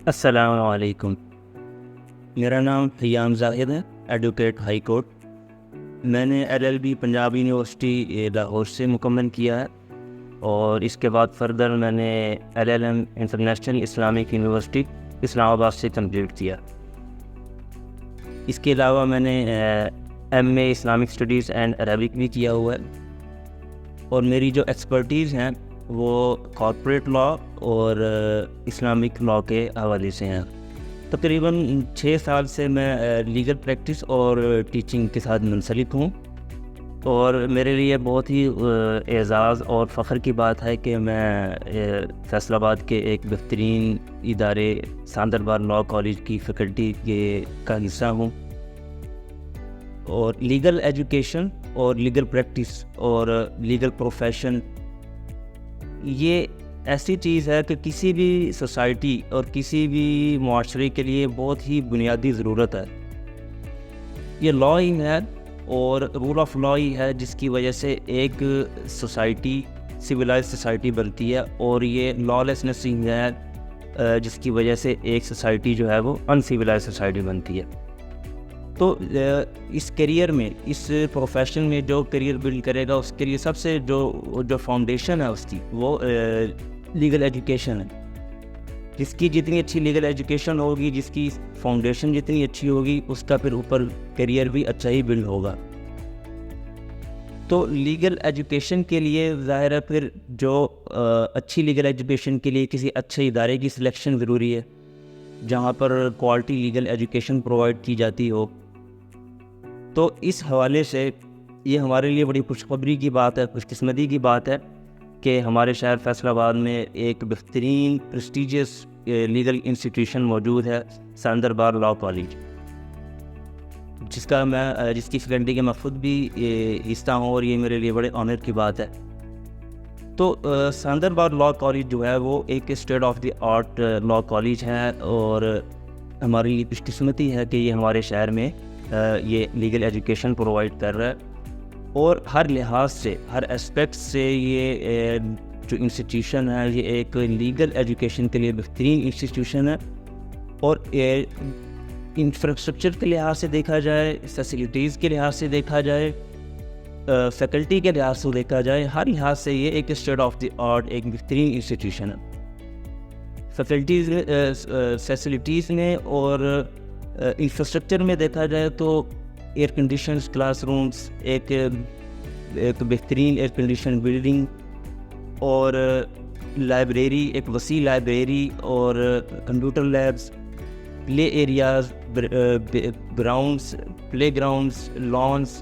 السلام علیکم۔ میرا نام حیام زاہد ہے، ایڈوکیٹ ہائی کورٹ۔ میں نے LLB پنجاب یونیورسٹی لاہور سے مکمل کیا ہے، اور اس کے بعد فردر میں نے LLM انٹرنیشنل اسلامک یونیورسٹی اسلام آباد سے کمپلیٹ کیا۔ اس کے علاوہ میں نے MA Islamic studies and Arabic بھی کیا ہوا ہے، اور میری جو ایکسپرٹیز ہیں وہ کارپوریٹ لا اور اسلامک لا کے حوالے سے ہیں۔ تقریباً 6 سال سے میں لیگل پریکٹس اور ٹیچنگ کے ساتھ منسلک ہوں، اور میرے لیے بہت ہی اعزاز اور فخر کی بات ہے کہ میں فیصل آباد کے ایک بہترین ادارے ساندربار لاء کالج کی فیکلٹی کا حصہ ہوں۔ اور لیگل ایجوکیشن اور لیگل پریکٹس اور لیگل پروفیشن یہ ایسی چیز ہے کہ کسی بھی سوسائٹی اور کسی بھی معاشرے کے لیے بہت ہی بنیادی ضرورت ہے۔ یہ لا ہی ہے اور رول آف لا ہی ہے جس کی وجہ سے ایک سوسائٹی سویلائز سوسائٹی بنتی ہے، اور یہ لا لیسنس ہی ہے جس کی وجہ سے ایک سوسائٹی جو ہے وہ ان سویلائز سوسائٹی بنتی ہے۔ تو اس کیریئر میں، اس پروفیشن میں جو کیریئر بلڈ کرے گا اس کے لیے سب سے جو فاؤنڈیشن ہے اس کی وہ لیگل ایجوکیشن ہے۔ جس کی جتنی اچھی لیگل ایجوکیشن ہوگی، جس کی فاؤنڈیشن جتنی اچھی ہوگی، اس کا پھر اوپر کیریئر بھی اچھا ہی بلڈ ہوگا۔ تو لیگل ایجوکیشن کے لیے ظاہر ہے پھر جو اچھی لیگل ایجوکیشن کے لیے کسی اچھے ادارے کی سلیکشن ضروری ہے جہاں پر کوالٹی لیگل ایجوکیشن پرووائڈ کی جاتی ہو۔ تو اس حوالے سے یہ ہمارے لیے بڑی خوشخبری کی بات ہے، خوش قسمتی کی بات ہے کہ ہمارے شہر فیصل آباد میں ایک بہترین پریسٹیجیس لیگل انسٹیٹیوشن موجود ہے، ساندربار لاء کالج، جس کی فیکلٹی کے میں خود بھی حصہ ہوں، اور یہ میرے لیے بڑے آنر کی بات ہے۔ تو ساندربار لاء کالج جو ہے وہ ایک state of the art law college ہے، اور ہماری لیے خوش قسمتی ہے کہ یہ ہمارے شہر میں یہ لیگل ایجوکیشن پرووائڈ کر رہا ہے، اور ہر لحاظ سے، ہر اسپیکٹ سے یہ جو انسٹیٹیوشن ہے یہ ایک لیگل ایجوکیشن کے لیے بہترین انسٹیٹیوشن ہے۔ اور انفراسٹرکچر کے لحاظ سے دیکھا جائے، فیسلٹیز کے لحاظ سے دیکھا جائے، فیکلٹی کے لحاظ سے دیکھا جائے، ہر لحاظ سے یہ ایک اسٹیٹ آف دی آرٹ ایک بہترین انسٹیٹیوشن ہے۔ فیسلٹیز میں اور انفراسٹرکچر میں دیکھا جائے تو ایئر کنڈیشنز کلاس رومز، ایک بہترین ایئر کنڈیشن بلڈنگ، اور لائبریری، ایک وسیع لائبریری، اور کمپیوٹر لیبز، پلے ایریاز، گراؤنڈز، پلے گراؤنڈز، لانس،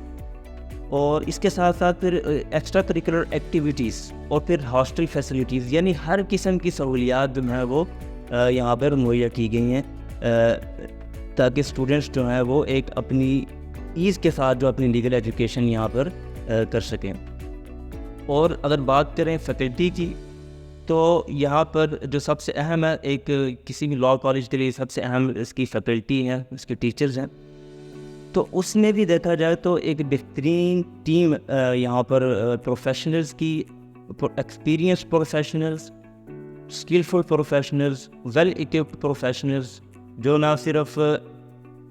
اور اس کے ساتھ ساتھ پھر ایکسٹرا کریکولر ایکٹیویٹیز، اور پھر ہاسٹل فیسلٹیز، یعنی ہر قسم کی سہولیات جو ہیں وہ یہاں پر مہیا کی گئی ہیں تاکہ اسٹوڈنٹس جو ہیں وہ ایک اپنی ایز کے ساتھ جو اپنی لیگل ایجوکیشن یہاں پر کر سکیں۔ اور اگر بات کریں فیکلٹی کی، تو یہاں پر جو سب سے اہم ہے، ایک کسی بھی لاء کالج کے لیے سب سے اہم اس کی فیکلٹی ہے، اس کے ٹیچرز ہیں۔ تو اس میں بھی دیکھا جائے تو ایک بہترین ٹیم یہاں پر پروفیشنلز کی، experience professionals, skilful professionals, well equipped professionals, جو نہ صرف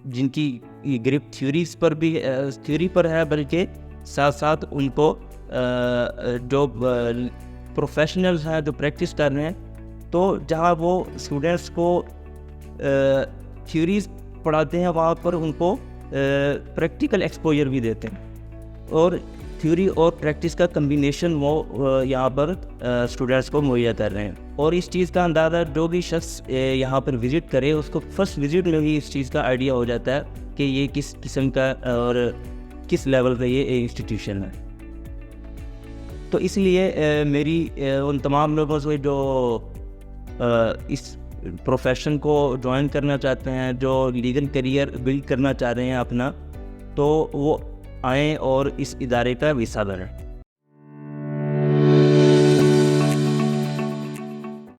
جن کی گرپ تھیوری پر ہے بلکہ ساتھ ساتھ ان کو جو پروفیشنلز ہیں جو پریکٹس کر رہے ہیں، تو جہاں وہ اسٹوڈنٹس کو تھیوریز پڑھاتے ہیں وہاں پر ان کو پریکٹیکل ایکسپوجر بھی دیتے ہیں، اور تھیوری اور پریکٹس کا کمبینیشن وہ یہاں پر اسٹوڈنٹس کو مہیا کر رہے ہیں۔ اور اس چیز کا اندازہ جو بھی شخص یہاں پر وزٹ کرے اس کو فرسٹ وزٹ میں ہی اس چیز کا آئیڈیا ہو جاتا ہے کہ یہ کس قسم کا اور کس لیول پہ یہ انسٹیٹیوشن ہے۔ تو اس لیے میری ان تمام لوگوں سے جو اس پروفیشن کو جوائن کرنا چاہتے ہیں، جو لیگل کیریئر بلڈ کرنا چاہ رہے ہیں اپنا، تو وہ آئیں اور اس ادارے کا حصہ بنیں۔